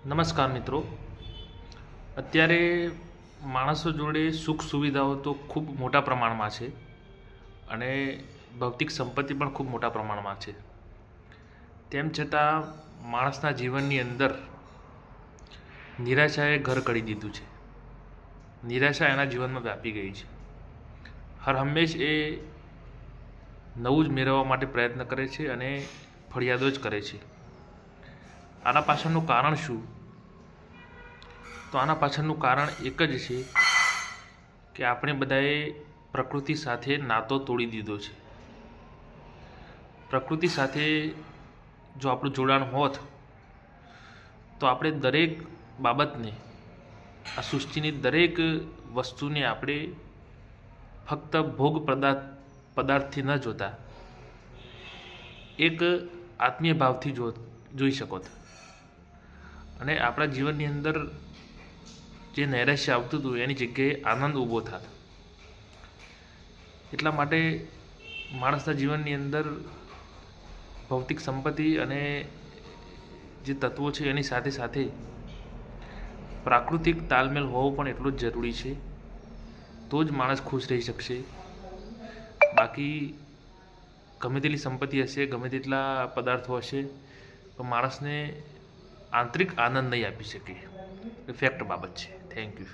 નમસ્કાર મિત્રો. અત્યારે માણસો જોડે સુખ સુવિધાઓ તો ખૂબ મોટા પ્રમાણમાં છે અને ભૌતિક સંપત્તિ પણ ખૂબ મોટા પ્રમાણમાં છે. તેમ છતાં માણસના જીવનની અંદર નિરાશાએ ઘર કરી દીધું છે. નિરાશા એના જીવનમાં વ્યાપી ગઈ છે. હર હંમેશ એ નવું જ મેળવવા માટે પ્રયત્ન કરે છે અને ફરિયાદો જ કરે છે. આના પાછળનું કારણ શું? તો આના પાછળનું કારણ એક જ છે કે આપણે બધાએ પ્રકૃતિ સાથે નાતો તોડી દીધો છે. પ્રકૃતિ સાથે જો આપણું જોડાણ હોત તો આપણે દરેક બાબતને, આ સૃષ્ટિની દરેક વસ્તુને આપણે ફક્ત ભોગ પદાર્થથી ન જોતા એક આત્મીય ભાવથી જોઈ શકો. અને આપણા જીવનની અંદર જે નૈરાશ્ય આવતું હતું એની જગ્યાએ આનંદ ઊભો થાય. એટલા માટે માણસના જીવનની અંદર ભૌતિક સંપત્તિ અને જે તત્વો છે એની સાથે સાથે પ્રાકૃતિક તાલમેલ હોવો પણ એટલો જ જરૂરી છે. તો જ માણસ ખુશ રહી શકશે. બાકી ગમે તેટલી સંપત્તિ હશે, ગમે તેટલા પદાર્થો હશે, તો માણસને આંતરિક આનંદ નહીં આપી શકે. એ ફેક્ટ બાબત છે. Thank you.